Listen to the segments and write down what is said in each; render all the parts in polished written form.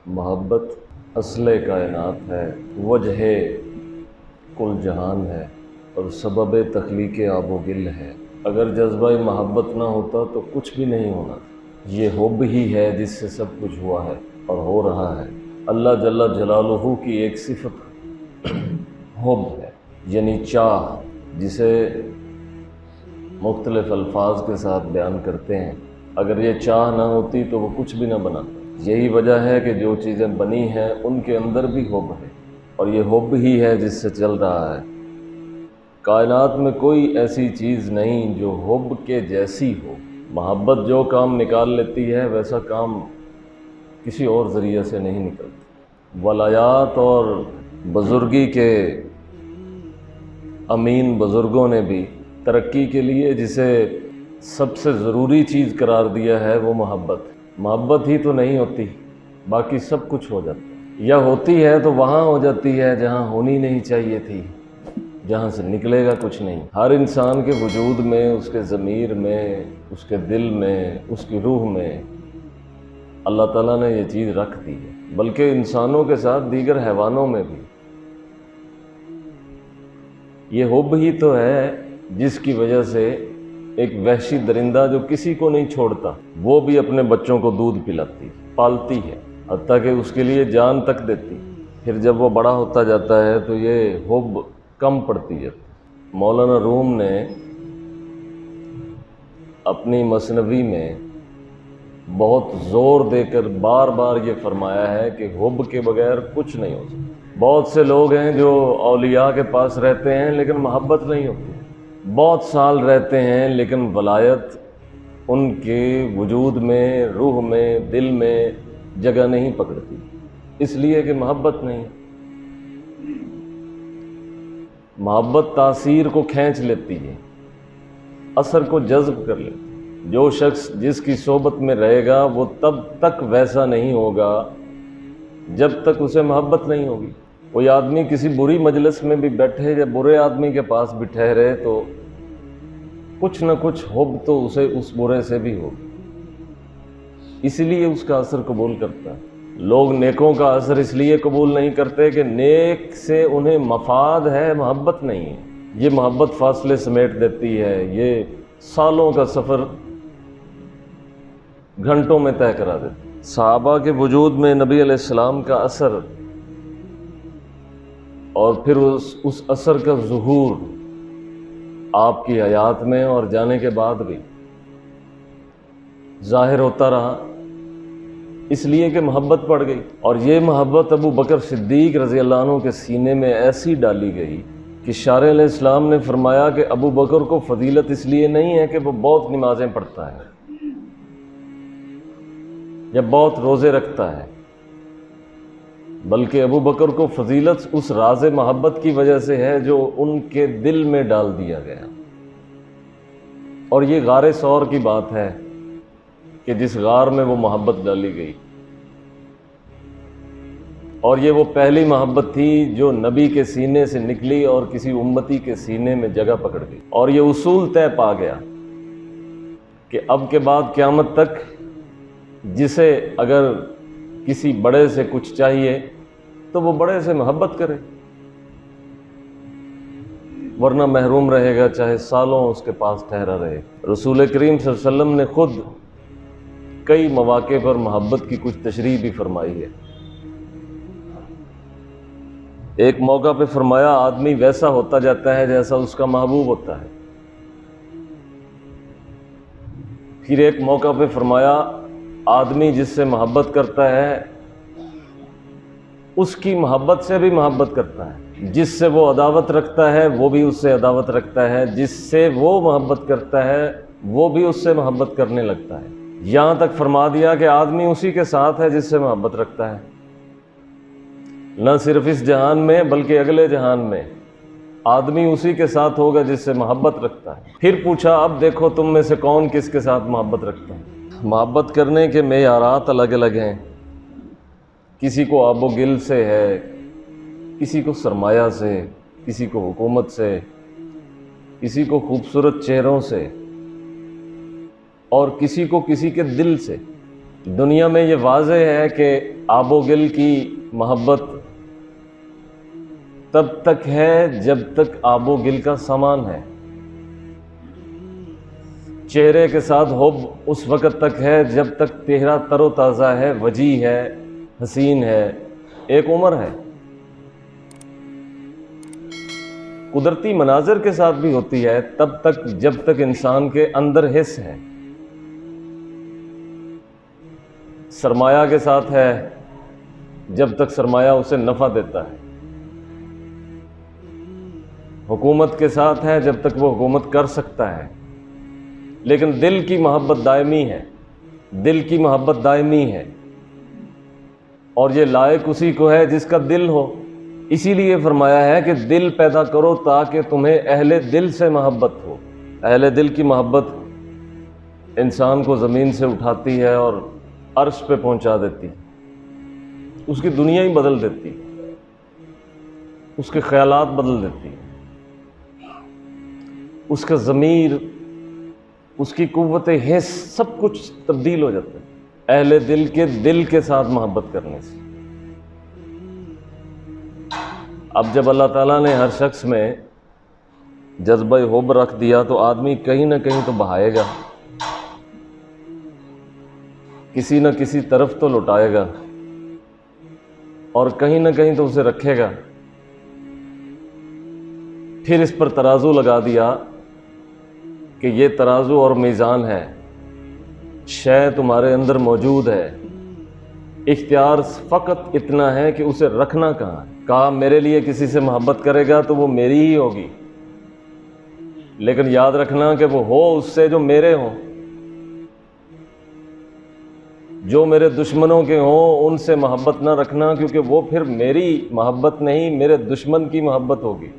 محبت اصل کائنات ہے، وجہ کل جہان ہے اور سبب تخلیق آب و گل ہے۔ اگر جذبہ محبت نہ ہوتا تو کچھ بھی نہیں ہونا تھا۔ یہ حب ہی ہے جس سے سب کچھ ہوا ہے اور ہو رہا ہے۔ اللہ جل جلالہ کی ایک صفت حب ہے، یعنی چاہ، جسے مختلف الفاظ کے ساتھ بیان کرتے ہیں۔ اگر یہ چاہ نہ ہوتی تو وہ کچھ بھی نہ بناتا۔ یہی وجہ ہے کہ جو چیزیں بنی ہیں ان کے اندر بھی حب ہے، اور یہ حب ہی ہے جس سے چل رہا ہے۔ کائنات میں کوئی ایسی چیز نہیں جو حب کے جیسی ہو۔ محبت جو کام نکال لیتی ہے ویسا کام کسی اور ذریعے سے نہیں نکلتا۔ ولایات اور بزرگی کے امین بزرگوں نے بھی ترقی کے لیے جسے سب سے ضروری چیز قرار دیا ہے وہ محبت ہی تو نہیں ہوتی، باقی سب کچھ ہو جاتا ہے۔ یا ہوتی ہے تو وہاں ہو جاتی ہے جہاں ہونی نہیں چاہیے تھی، جہاں سے نکلے گا کچھ نہیں۔ ہر انسان کے وجود میں، اس کے ضمیر میں، اس کے دل میں، اس کی روح میں اللہ تعالیٰ نے یہ چیز رکھ دی ہے، بلکہ انسانوں کے ساتھ دیگر حیوانوں میں بھی۔ یہ حب ہی تو ہے جس کی وجہ سے ایک وحشی درندہ جو کسی کو نہیں چھوڑتا، وہ بھی اپنے بچوں کو دودھ پلاتی، پالتی ہے، حتیٰ کہ اس کے لیے جان تک دیتی۔ پھر جب وہ بڑا ہوتا جاتا ہے تو یہ حب کم پڑتی ہے۔ مولانا روم نے اپنی مثنوی میں بہت زور دے کر بار بار یہ فرمایا ہے کہ حب کے بغیر کچھ نہیں ہو سکتا۔ بہت سے لوگ ہیں جو اولیاء کے پاس رہتے ہیں لیکن محبت نہیں ہوتی، بہت سال رہتے ہیں لیکن ولایت ان کے وجود میں، روح میں، دل میں جگہ نہیں پکڑتی، اس لیے کہ محبت نہیں۔ محبت تاثیر کو کھینچ لیتی ہے، اثر کو جذب کر لیتی ہے۔ جو شخص جس کی صحبت میں رہے گا وہ تب تک ویسا نہیں ہوگا جب تک اسے محبت نہیں ہوگی۔ کوئی آدمی کسی بری مجلس میں بھی بیٹھے یا برے آدمی کے پاس بھی ٹھہرے تو کچھ نہ کچھ حب تو اسے اس برے سے بھی ہوگی، اسی لیے اس کا اثر قبول کرتا ہے۔ لوگ نیکوں کا اثر اس لیے قبول نہیں کرتے کہ نیک سے انہیں مفاد ہے، محبت نہیں ہے۔ یہ محبت فاصلے سمیٹ دیتی ہے، یہ سالوں کا سفر گھنٹوں میں طے کرا دیتی ہے۔ صحابہ کے وجود میں نبی علیہ السلام کا اثر اور پھر اس اثر کا ظہور آپ کی حیات میں اور جانے کے بعد بھی ظاہر ہوتا رہا، اس لیے کہ محبت پڑ گئی۔ اور یہ محبت ابو بکر صدیق رضی اللہ عنہ کے سینے میں ایسی ڈالی گئی کہ شارع علیہ السلام نے فرمایا کہ ابو بکر کو فضیلت اس لیے نہیں ہے کہ وہ بہت نمازیں پڑھتا ہے یا بہت روزے رکھتا ہے، بلکہ ابو بکر کو فضیلت اس راز محبت کی وجہ سے ہے جو ان کے دل میں ڈال دیا گیا۔ اور یہ غار ثور کی بات ہے کہ جس غار میں وہ محبت ڈالی گئی، اور یہ وہ پہلی محبت تھی جو نبی کے سینے سے نکلی اور کسی امتی کے سینے میں جگہ پکڑ گئی۔ اور یہ اصول طے پا گیا کہ اب کے بعد قیامت تک جسے اگر کسی بڑے سے کچھ چاہیے تو وہ بڑے سے محبت کرے، ورنہ محروم رہے گا چاہے سالوں اس کے پاس ٹھہرا رہے۔ رسول کریم صلی اللہ علیہ وسلم نے خود کئی مواقع پر محبت کی کچھ تشریح بھی فرمائی ہے۔ ایک موقع پہ فرمایا آدمی ویسا ہوتا جاتا ہے جیسا اس کا محبوب ہوتا ہے۔ پھر ایک موقع پہ فرمایا آدمی جس سے محبت کرتا ہے اس کی محبت سے بھی محبت کرتا ہے، جس سے وہ عداوت رکھتا ہے وہ بھی اس سے عداوت رکھتا ہے، جس سے وہ محبت کرتا ہے وہ بھی اس سے محبت کرنے لگتا ہے۔ یہاں تک فرما دیا کہ آدمی اسی کے ساتھ ہے جس سے محبت رکھتا ہے، نہ صرف اس جہان میں بلکہ اگلے جہان میں آدمی اسی کے ساتھ ہوگا جس سے محبت رکھتا ہے۔ پھر پوچھا اب دیکھو تم میں سے کون کس کے ساتھ محبت رکھتا ہے۔ محبت کرنے کے معیارات الگ الگ ہیں، کسی کو آب و گل سے ہے، کسی کو سرمایہ سے، کسی کو حکومت سے، کسی کو خوبصورت چہروں سے، اور کسی کو کسی کے دل سے۔ دنیا میں یہ واضح ہے کہ آب و گل کی محبت تب تک ہے جب تک آب و گل کا سامان ہے، چہرے کے ساتھ حب اس وقت تک ہے جب تک چہرہ تر و تازہ ہے، وجیح ہے، حسین ہے، ایک عمر ہے۔ قدرتی مناظر کے ساتھ بھی ہوتی ہے تب تک جب تک انسان کے اندر حس ہے۔ سرمایہ کے ساتھ ہے جب تک سرمایہ اسے نفع دیتا ہے، حکومت کے ساتھ ہے جب تک وہ حکومت کر سکتا ہے، لیکن دل کی محبت دائمی ہے، دل کی محبت دائمی ہے، اور یہ لائق اسی کو ہے جس کا دل ہو۔ اسی لیے فرمایا ہے کہ دل پیدا کرو تاکہ تمہیں اہل دل سے محبت ہو۔ اہل دل کی محبت انسان کو زمین سے اٹھاتی ہے اور عرش پہ پہنچا دیتی، اس کی دنیا ہی بدل دیتی، اس کے خیالات بدل دیتی، اس کا ضمیر، اس کی قوت حس، سب کچھ تبدیل ہو جاتا ہے اہل دل کے دل کے ساتھ محبت کرنے سے۔ اب جب اللہ تعالیٰ نے ہر شخص میں جذبہ حب رکھ دیا تو آدمی کہیں نہ کہیں تو بہائے گا، کسی نہ کسی طرف تو لوٹائے گا، اور کہیں نہ کہیں تو اسے رکھے گا۔ پھر اس پر ترازو لگا دیا کہ یہ ترازو اور میزان ہے، شے تمہارے اندر موجود ہے، اختیار فقط اتنا ہے کہ اسے رکھنا کہاں ہے۔ کہا میرے لیے کسی سے محبت کرے گا تو وہ میری ہی ہوگی، لیکن یاد رکھنا کہ وہ ہو اس سے جو میرے ہوں، جو میرے دشمنوں کے ہوں ان سے محبت نہ رکھنا، کیونکہ وہ پھر میری محبت نہیں میرے دشمن کی محبت ہوگی،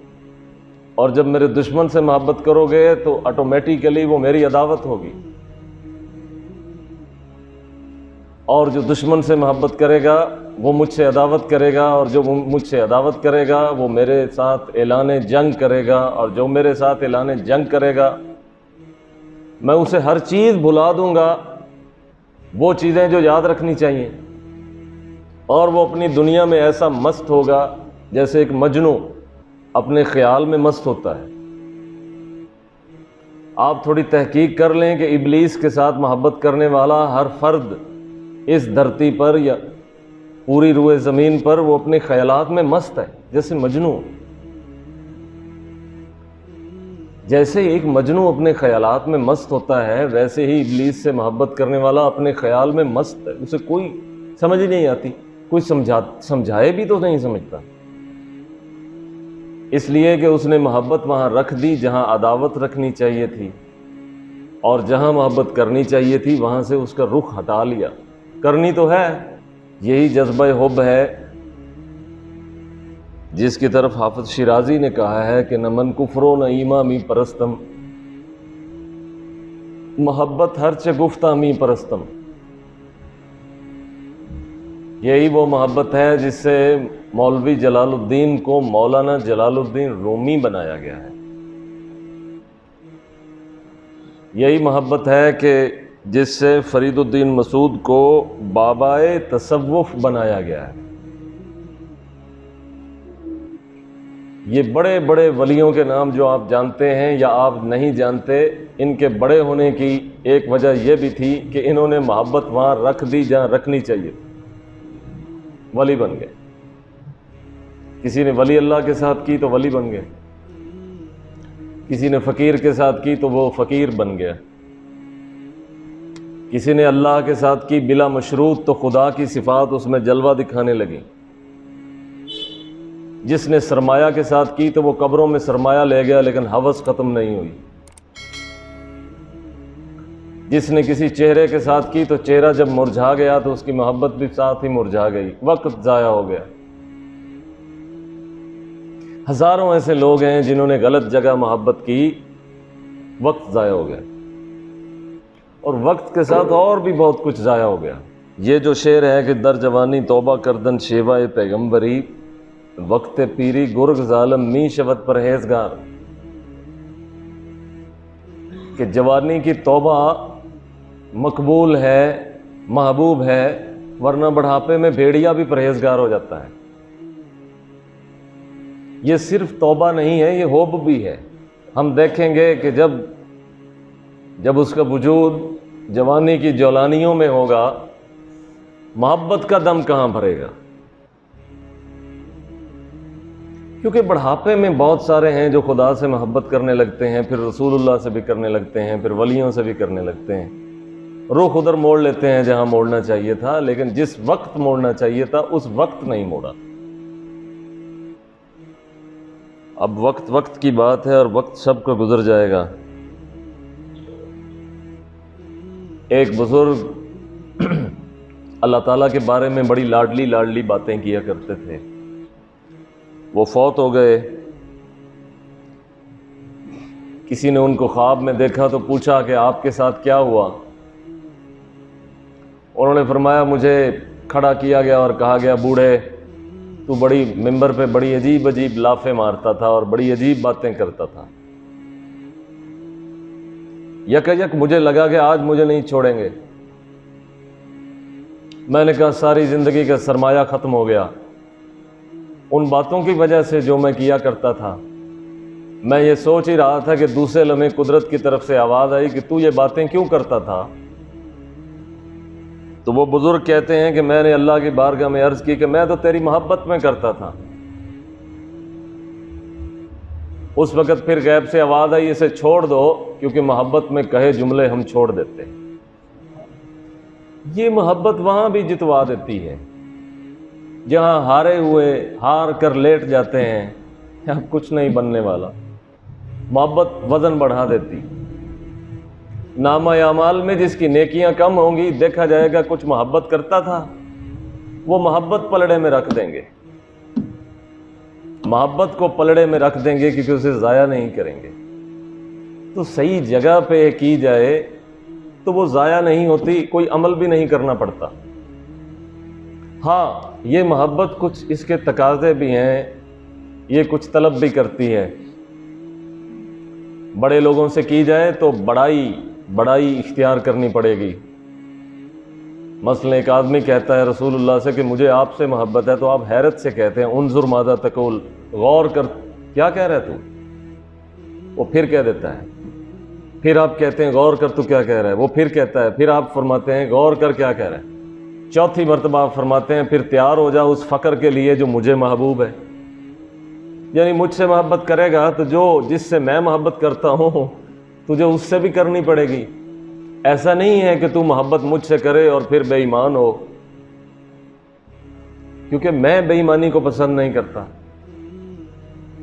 اور جب میرے دشمن سے محبت کرو گے تو آٹومیٹیکلی وہ میری عداوت ہوگی، اور جو دشمن سے محبت کرے گا وہ مجھ سے عداوت کرے گا، اور جو مجھ سے عداوت کرے گا وہ میرے ساتھ اعلان جنگ کرے گا، اور جو میرے ساتھ اعلان جنگ کرے گا میں اسے ہر چیز بھلا دوں گا، وہ چیزیں جو یاد رکھنی چاہیے، اور وہ اپنی دنیا میں ایسا مست ہوگا جیسے ایک مجنوں اپنے خیال میں مست ہوتا ہے۔ آپ تھوڑی تحقیق کر لیں کہ ابلیس کے ساتھ محبت کرنے والا ہر فرد اس دھرتی پر یا پوری روئے زمین پر وہ اپنے خیالات میں مست ہے، جیسے مجنوں، جیسے ایک مجنوں اپنے خیالات میں مست ہوتا ہے ویسے ہی ابلیس سے محبت کرنے والا اپنے خیال میں مست ہے، اسے کوئی سمجھ ہی نہیں آتی، کوئی سمجھائے بھی تو نہیں سمجھتا، اس لیے کہ اس نے محبت وہاں رکھ دی جہاں عداوت رکھنی چاہیے تھی، اور جہاں محبت کرنی چاہیے تھی وہاں سے اس کا رخ ہٹا لیا۔ کرنی تو ہے، یہی جذبہ حب ہے جس کی طرف حافظ شیرازی نے کہا ہے کہ نہ من کفرو نہ ایما می پرستم، محبت ہر چہ گفتہ می پرستم۔ یہی وہ محبت ہے جس سے مولوی جلال الدین کو مولانا جلال الدین رومی بنایا گیا ہے، یہی محبت ہے کہ جس سے فرید الدین مسعود کو بابائے تصوف بنایا گیا ہے۔ یہ بڑے بڑے ولیوں کے نام جو آپ جانتے ہیں یا آپ نہیں جانتے، ان کے بڑے ہونے کی ایک وجہ یہ بھی تھی کہ انہوں نے محبت وہاں رکھ دی جہاں رکھنی چاہیے، ولی بن گئے۔ کسی نے ولی اللہ کے ساتھ کی تو ولی بن گئے، کسی نے فقیر کے ساتھ کی تو وہ فقیر بن گیا، کسی نے اللہ کے ساتھ کی بلا مشروط تو خدا کی صفات اس میں جلوہ دکھانے لگی، جس نے سرمایہ کے ساتھ کی تو وہ قبروں میں سرمایہ لے گیا لیکن ہوس ختم نہیں ہوئی، جس نے کسی چہرے کے ساتھ کی تو چہرہ جب مرجھا گیا تو اس کی محبت بھی ساتھ ہی مرجھا گئی، وقت ضائع ہو گیا۔ ہزاروں ایسے لوگ ہیں جنہوں نے غلط جگہ محبت کی، وقت ضائع ہو گیا، اور وقت کے ساتھ اور بھی بہت کچھ ضائع ہو گیا۔ یہ جو شعر ہے کہ در جوانی توبہ کردن شیوہ پیغمبری، وقت پیری گرگ ظالم می شود پرہیزگار، کہ جوانی کی توبہ مقبول ہے محبوب ہے، ورنہ بڑھاپے میں بھیڑیا بھی پرہیزگار ہو جاتا ہے۔ یہ صرف توبہ نہیں ہے، یہ حب بھی ہے۔ ہم دیکھیں گے کہ جب اس کا وجود جوانی کی جولانیوں میں ہوگا، محبت کا دم کہاں بھرے گا؟ کیونکہ بڑھاپے میں بہت سارے ہیں جو خدا سے محبت کرنے لگتے ہیں، پھر رسول اللہ سے بھی کرنے لگتے ہیں، پھر ولیوں سے بھی کرنے لگتے ہیں، رخ ادھر موڑ لیتے ہیں جہاں موڑنا چاہیے تھا، لیکن جس وقت موڑنا چاہیے تھا اس وقت نہیں موڑا۔ اب وقت کی بات ہے اور وقت سب کا گزر جائے گا۔ ایک بزرگ اللہ تعالیٰ کے بارے میں بڑی لاڈلی باتیں کیا کرتے تھے، وہ فوت ہو گئے۔ کسی نے ان کو خواب میں دیکھا تو پوچھا کہ آپ کے ساتھ کیا ہوا؟ انہوں نے فرمایا مجھے کھڑا کیا گیا اور کہا گیا بوڑھے تو بڑی ممبر پہ بڑی عجیب لافیں مارتا تھا اور بڑی عجیب باتیں کرتا تھا، یک مجھے لگا کہ آج مجھے نہیں چھوڑیں گے۔ میں نے کہا ساری زندگی کا سرمایہ ختم ہو گیا ان باتوں کی وجہ سے جو میں کیا کرتا تھا۔ میں یہ سوچ ہی رہا تھا کہ دوسرے لمحے قدرت کی طرف سے آواز آئی کہ تو یہ باتیں کیوں کرتا تھا؟ تو وہ بزرگ کہتے ہیں کہ میں نے اللہ کی بارگاہ میں عرض کی کہ میں تو تیری محبت میں کرتا تھا۔ اس وقت پھر غیب سے آواز آئی اسے چھوڑ دو، کیونکہ محبت میں کہے جملے ہم چھوڑ دیتے ہیں۔ یہ محبت وہاں بھی جتوا دیتی ہے جہاں ہارے ہوئے ہار کر لیٹ جاتے ہیں، اب کچھ نہیں بننے والا۔ محبت وزن بڑھا دیتی۔ نامہ اعمال میں جس کی نیکیاں کم ہوں گی دیکھا جائے گا کچھ محبت کرتا تھا، وہ محبت پلڑے میں رکھ دیں گے، محبت کو پلڑے میں رکھ دیں گے کیونکہ اسے ضائع نہیں کریں گے۔ تو صحیح جگہ پہ کی جائے تو وہ ضائع نہیں ہوتی، کوئی عمل بھی نہیں کرنا پڑتا۔ ہاں یہ محبت کچھ اس کے تقاضے بھی ہیں، یہ کچھ طلب بھی کرتی ہے۔ بڑے لوگوں سے کی جائے تو بڑائی اختیار کرنی پڑے گی۔ مثلا ایک آدمی کہتا ہے رسول اللہ سے کہ مجھے آپ سے محبت ہے، تو آپ حیرت سے کہتے ہیں انظر ماذا تقول، غور کر کیا کہہ رہا ہے تو؟ وہ پھر کہہ دیتا ہے، پھر آپ کہتے ہیں غور کر تو کیا کہہ رہا ہے، وہ پھر کہتا ہے، پھر آپ فرماتے ہیں غور کر کیا کہہ رہا ہے، چوتھی مرتبہ آپ فرماتے ہیں پھر تیار ہو جا اس فقر کے لیے جو مجھے محبوب ہے۔ یعنی مجھ سے محبت کرے گا تو جس سے میں محبت کرتا ہوں تجھے اس سے بھی کرنی پڑے گی۔ ایسا نہیں ہے کہ تو محبت مجھ سے کرے اور پھر بے ایمان ہو، کیونکہ میں بے ایمانی کو پسند نہیں کرتا،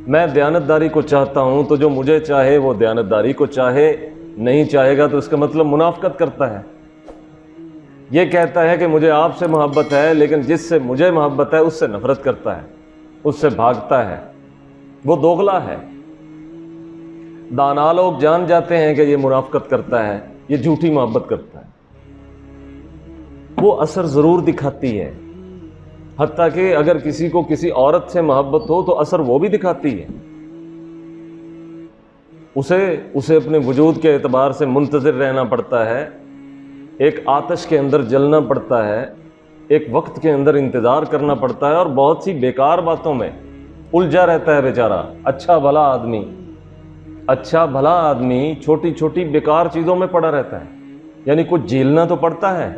میں دیانتداری کو چاہتا ہوں، تو جو مجھے چاہے وہ دیانتداری کو چاہے، نہیں چاہے گا تو اس کا مطلب منافقت کرتا ہے۔ یہ کہتا ہے کہ مجھے آپ سے محبت ہے، لیکن جس سے مجھے محبت ہے اس سے نفرت کرتا ہے، اس سے بھاگتا ہے، وہ دوغلا ہے۔ دانا لوگ جان جاتے ہیں کہ یہ منافقت کرتا ہے، یہ جھوٹی محبت کرتا ہے۔ وہ اثر ضرور دکھاتی ہے، حتیٰ کہ اگر کسی کو کسی عورت سے محبت ہو تو اثر وہ بھی دکھاتی ہے۔ اسے اپنے وجود کے اعتبار سے منتظر رہنا پڑتا ہے، ایک آتش کے اندر جلنا پڑتا ہے، ایک وقت کے اندر انتظار کرنا پڑتا ہے، اور بہت سی بیکار باتوں میں الجھا رہتا ہے بیچارہ۔ اچھا بھلا آدمی چھوٹی چھوٹی بیکار چیزوں میں پڑا رہتا ہے، یعنی کچھ جھیلنا تو پڑتا ہے۔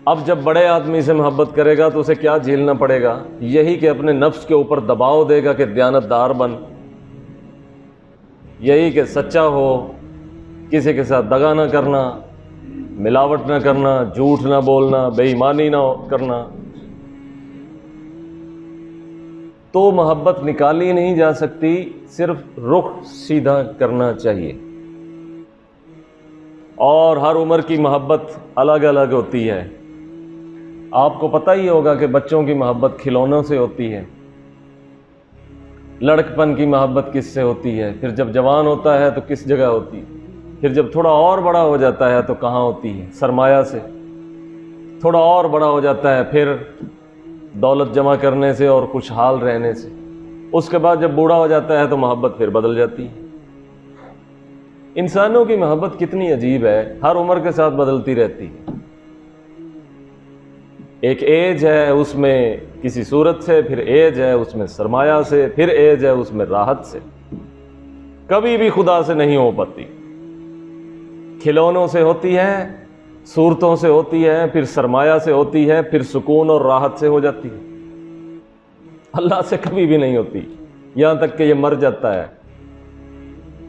اب جب بڑے آدمی سے محبت کرے گا تو اسے کیا جھیلنا پڑے گا؟ یہی کہ اپنے نفس کے اوپر دباؤ دے گا کہ دیانتدار بن، یہی کہ سچا ہو، کسی کے ساتھ دغا نہ کرنا، ملاوٹ نہ کرنا، جھوٹ نہ بولنا، بے ایمانی نہ کرنا۔ تو محبت نکالی نہیں جا سکتی، صرف رخ سیدھا کرنا چاہیے۔ اور ہر عمر کی محبت الگ الگ ہوتی ہے۔ آپ کو پتہ ہی ہوگا کہ بچوں کی محبت کھلونوں سے ہوتی ہے، لڑکپن کی محبت کس سے ہوتی ہے، پھر جب جوان ہوتا ہے تو کس جگہ ہوتی ہے، پھر جب تھوڑا اور بڑا ہو جاتا ہے تو کہاں ہوتی ہے؟ سرمایہ سے۔ تھوڑا اور بڑا ہو جاتا ہے پھر دولت جمع کرنے سے اور خوشحال رہنے سے۔ اس کے بعد جب بوڑھا ہو جاتا ہے تو محبت پھر بدل جاتی ہے۔ انسانوں کی محبت کتنی عجیب ہے، ہر عمر کے ساتھ بدلتی رہتی ہے۔ ایک ایج ہے اس میں کسی صورت سے، پھر ایج ہے اس میں سرمایہ سے، پھر ایج ہے اس میں راحت سے، کبھی بھی خدا سے نہیں ہو پاتی۔ کھلونوں سے ہوتی ہے، صورتوں سے ہوتی ہے، پھر سرمایہ سے ہوتی ہے، پھر سکون اور راحت سے ہو جاتی ہے۔ اللہ سے کبھی بھی نہیں ہوتی، یہاں تک کہ یہ مر جاتا ہے،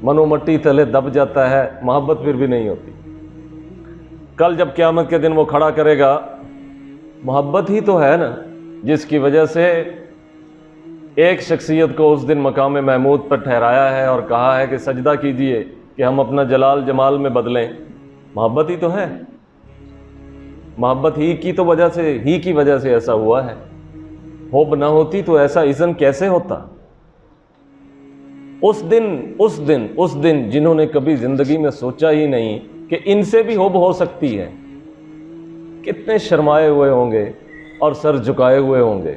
منو مٹی تلے دب جاتا ہے، محبت پھر بھی نہیں ہوتی۔ کل جب قیامت کے دن وہ کھڑا کرے گا، محبت ہی تو ہے نا جس کی وجہ سے ایک شخصیت کو اس دن مقام محمود پر ٹھہرایا ہے اور کہا ہے کہ سجدہ کیجئے کہ ہم اپنا جلال جمال میں بدلیں۔ محبت ہی تو ہے، محبت ہی کی وجہ سے ایسا ہوا ہے۔ حب نہ ہوتی تو ایسا اذن کیسے ہوتا؟ اس دن جنہوں نے کبھی زندگی میں سوچا ہی نہیں کہ ان سے بھی حب ہو سکتی ہے، کتنے شرمائے ہوئے ہوں گے اور سر جھکائے ہوئے ہوں گے،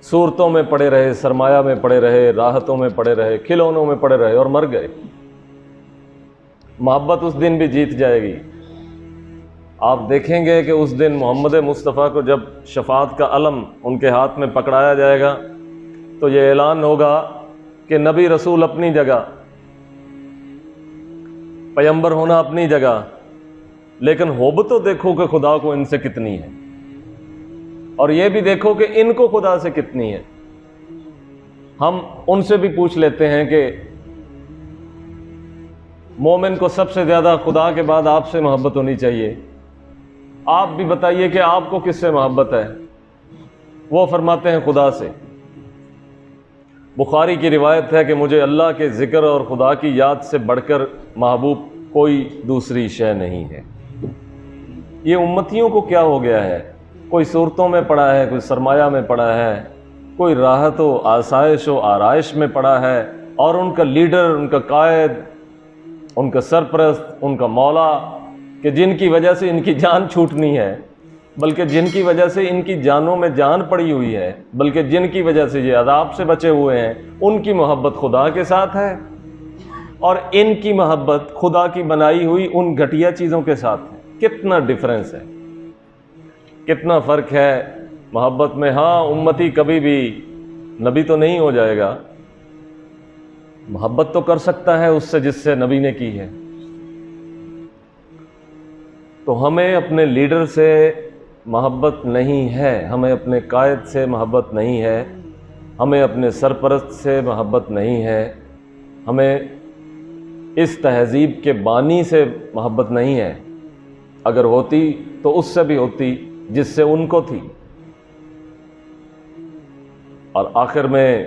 صورتوں میں پڑے رہے، سرمایہ میں پڑے رہے، راحتوں میں پڑے رہے، کھلونوں میں پڑے رہے اور مر گئے۔ محبت اس دن بھی جیت جائے گی۔ آپ دیکھیں گے کہ اس دن محمد مصطفیٰ کو جب شفاعت کا علم ان کے ہاتھ میں پکڑایا جائے گا تو یہ اعلان ہوگا کہ نبی رسول اپنی جگہ، پیغمبر ہونا اپنی جگہ، لیکن حب تو دیکھو کہ خدا کو ان سے کتنی ہے، اور یہ بھی دیکھو کہ ان کو خدا سے کتنی ہے۔ ہم ان سے بھی پوچھ لیتے ہیں کہ مومن کو سب سے زیادہ خدا کے بعد آپ سے محبت ہونی چاہیے، آپ بھی بتائیے کہ آپ کو کس سے محبت ہے؟ وہ فرماتے ہیں خدا سے۔ بخاری کی روایت ہے کہ مجھے اللہ کے ذکر اور خدا کی یاد سے بڑھ کر محبوب کوئی دوسری شے نہیں ہے۔ یہ امتیوں کو کیا ہو گیا ہے؟ کوئی صورتوں میں پڑا ہے، کوئی سرمایہ میں پڑا ہے، کوئی راحت و آسائش و آرائش میں پڑا ہے، اور ان کا لیڈر، ان کا قائد، ان کا سرپرست، ان کا مولا، کہ جن کی وجہ سے ان کی جان چھوٹنی ہے، بلکہ جن کی وجہ سے ان کی جانوں میں جان پڑی ہوئی ہے، بلکہ جن کی وجہ سے یہ عذاب سے بچے ہوئے ہیں، ان کی محبت خدا کے ساتھ ہے، اور ان کی محبت خدا کی بنائی ہوئی ان گھٹیا چیزوں کے ساتھ ہے۔ کتنا ڈیفرنس ہے، کتنا فرق ہے محبت میں۔ ہاں، امتی کبھی بھی نبی تو نہیں ہو جائے گا، محبت تو کر سکتا ہے اس سے جس سے نبی نے کی ہے۔ تو ہمیں اپنے لیڈر سے محبت نہیں ہے، ہمیں اپنے قائد سے محبت نہیں ہے، ہمیں اپنے سرپرست سے محبت نہیں ہے، ہمیں اس تہذیب کے بانی سے محبت نہیں ہے۔ اگر ہوتی تو اس سے بھی ہوتی جس سے ان کو تھی۔ اور آخر میں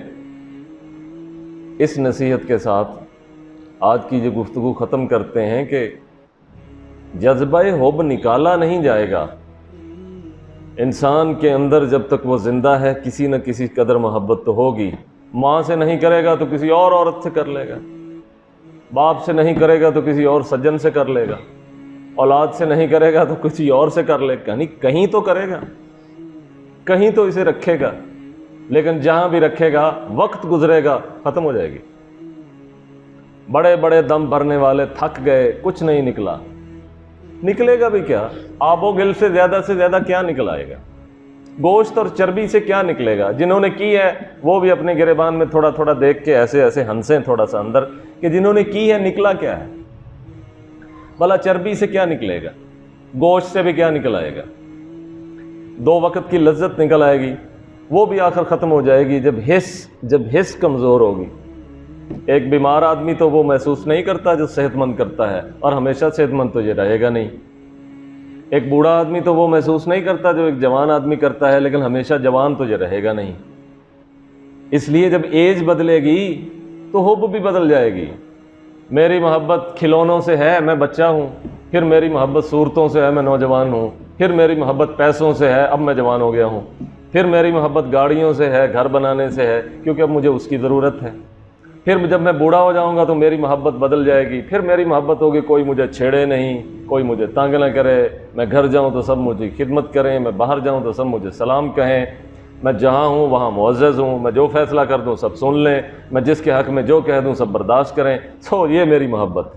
اس نصیحت کے ساتھ آج کی یہ گفتگو ختم کرتے ہیں کہ جذبہ حب نکالا نہیں جائے گا انسان کے اندر جب تک وہ زندہ ہے، کسی نہ کسی قدر محبت تو ہوگی۔ ماں سے نہیں کرے گا تو کسی اور عورت سے کر لے گا، باپ سے نہیں کرے گا تو کسی اور سجن سے کر لے گا، اولاد سے نہیں کرے گا تو کسی اور سے کر لے گا، یعنی کہیں تو کرے گا، کہیں تو اسے رکھے گا، لیکن جہاں بھی رکھے گا وقت گزرے گا، ختم ہو جائے گی۔ بڑے بڑے دم بھرنے والے تھک گئے، کچھ نہیں نکلا، نکلے گا بھی کیا؟ آب و گل سے زیادہ کیا نکل آئے گا؟ گوشت اور چربی سے کیا نکلے گا؟ جنہوں نے کی ہے وہ بھی اپنے گریبان میں تھوڑا تھوڑا دیکھ کے ایسے ایسے ہنسیں تھوڑا سا اندر کہ جنہوں نے کی ہے نکلا کیا ہے؟ بھلا چربی سے کیا نکلے گا؟ گوشت سے بھی کیا نکل آئے گا؟ 2 وقت کی لذت نکل آئے گی، وہ بھی آخر ختم ہو جائے گی جب حس کمزور ہوگی۔ ایک بیمار آدمی تو وہ محسوس نہیں کرتا جو صحت مند کرتا ہے، اور ہمیشہ صحت مند تو یہ رہے گا نہیں۔ ایک بوڑھا آدمی تو وہ محسوس نہیں کرتا جو ایک جوان آدمی کرتا ہے، لیکن ہمیشہ جوان تو یہ رہے گا نہیں۔ اس لیے جب ایج بدلے گی تو حب بھی بدل جائے گی۔ میری محبت کھلونوں سے ہے، میں بچہ ہوں، پھر میری محبت صورتوں سے ہے، میں نوجوان ہوں، پھر میری محبت پیسوں سے ہے، اب میں جوان ہو گیا ہوں، پھر میری محبت گاڑیوں سے ہے، گھر بنانے سے ہے کیونکہ اب مجھے اس کی ضرورت ہے، پھر جب میں بوڑھا ہو جاؤں گا تو میری محبت بدل جائے گی، پھر میری محبت ہوگی کوئی مجھے چھیڑے نہیں، کوئی مجھے تنگ نہ کرے، میں گھر جاؤں تو سب مجھے خدمت کریں، میں باہر جاؤں تو سب مجھے سلام کہیں، میں جہاں ہوں وہاں معزز ہوں، میں جو فیصلہ کر دوں سب سن لیں، میں جس کے حق میں جو کہہ دوں سب برداشت کریں۔ سو یہ میری محبت،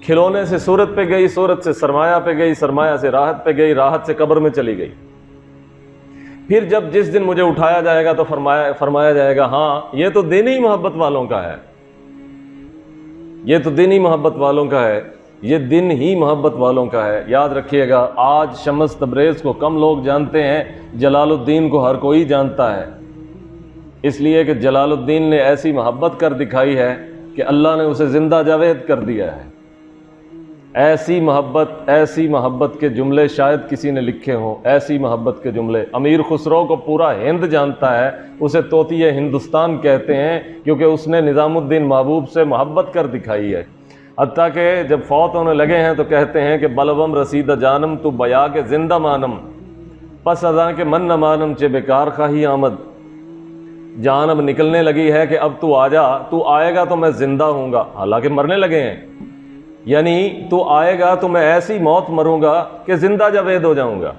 کھلونے سے صورت پہ گئی، صورت سے سرمایہ پہ گئی، سرمایہ سے راحت پہ گئی، راحت سے قبر میں چلی گئی۔ پھر جب جس دن مجھے اٹھایا جائے گا تو فرمایا جائے گا ہاں یہ تو دینی محبت والوں کا ہے، یہ تو دینی محبت والوں کا ہے، یہ دن ہی محبت والوں کا ہے۔ یاد رکھیے گا، آج شمس تبریز کو کم لوگ جانتے ہیں، جلال الدین کو ہر کوئی جانتا ہے، اس لیے کہ جلال الدین نے ایسی محبت کر دکھائی ہے کہ اللہ نے اسے زندہ جاوید کر دیا ہے۔ ایسی محبت کے جملے شاید کسی نے لکھے ہوں، ایسی محبت کے جملے۔ امیر خسرو کو پورا ہند جانتا ہے، اسے طوطی ہندوستان کہتے ہیں کیونکہ اس نے نظام الدین محبوب سے محبت کر دکھائی ہے۔ حتیٰ کہ جب فوت ہونے لگے ہیں تو کہتے ہیں کہ بلوم رسیدہ جانم تو بیا کے زندہ مانم، پس ازاں کے من نہ مانم چے بیکار خواہی آمد۔ جان اب نکلنے لگی ہے کہ اب تو آ جا، تو آئے گا تو میں زندہ ہوں گا، حالانکہ مرنے لگے ہیں، یعنی تو آئے گا تو میں ایسی موت مروں گا کہ زندہ جاوید ہو جاؤں گا۔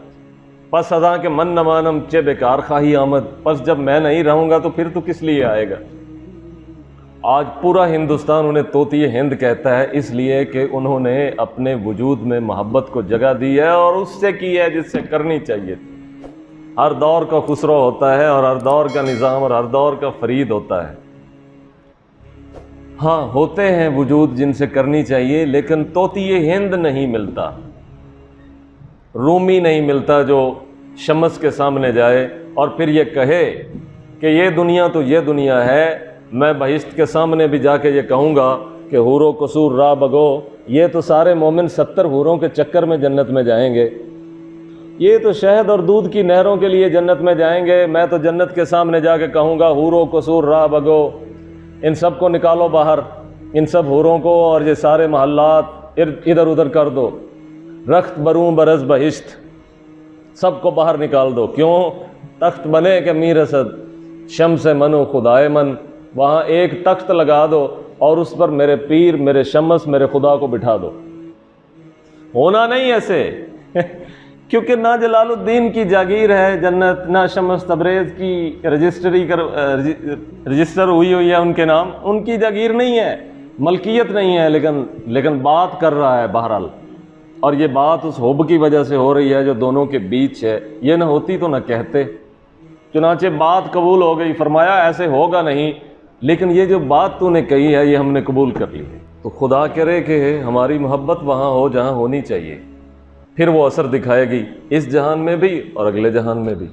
پس ازاں کے من نہ مانم چے بیکار خواہی آمد، پس جب میں نہیں رہوں گا تو پھر تو کس لیے آئے گا۔ آج پورا ہندوستان انہیں طوطی ہند کہتا ہے، اس لیے کہ انہوں نے اپنے وجود میں محبت کو جگہ دی ہے اور اس سے کی ہے جس سے کرنی چاہیے تھی۔ ہر دور کا خسرو ہوتا ہے اور ہر دور کا نظام اور ہر دور کا فرید ہوتا ہے۔ ہاں ہوتے ہیں وجود جن سے کرنی چاہیے، لیکن طوطی ہند نہیں ملتا، رومی نہیں ملتا جو شمس کے سامنے جائے اور پھر یہ کہے کہ یہ دنیا تو یہ دنیا ہے، میں بہشت کے سامنے بھی جا کے یہ کہوں گا کہ حور و قصور راہ بگو، یہ تو سارے مومن 70 حوروں کے چکر میں جنت میں جائیں گے، یہ تو شہد اور دودھ کی نہروں کے لیے جنت میں جائیں گے، میں تو جنت کے سامنے جا کے کہوں گا حور و قصور راہ بگو، ان سب کو نکالو باہر، ان سب حوروں کو اور یہ سارے محلات ادھر ادھر کر دو، رخت بروں برز بہشت، سب کو باہر نکال دو۔ کیوں؟ تخت بنے کہ میر اسد، شمس من و خدائے من، وہاں ایک تخت لگا دو اور اس پر میرے پیر، میرے شمس، میرے خدا کو بٹھا دو۔ ہونا نہیں ایسے کیونکہ نہ جلال الدین کی جاگیر ہے جنت، نہ شمس تبریز کی رجسٹر ہوئی ہے ان کے نام، ان کی جاگیر نہیں ہے، ملکیت نہیں ہے، لیکن بات کر رہا ہے بہرحال، اور یہ بات اس حب کی وجہ سے ہو رہی ہے جو دونوں کے بیچ ہے، یہ نہ ہوتی تو نہ کہتے۔ چنانچہ بات قبول ہو گئی، فرمایا ایسے ہوگا نہیں، لیکن یہ جو بات تو نے کہی ہے یہ ہم نے قبول کر لی ہے۔ تو خدا کرے کہ ہماری محبت وہاں ہو جہاں ہونی چاہیے، پھر وہ اثر دکھائے گی اس جہان میں بھی اور اگلے جہان میں بھی۔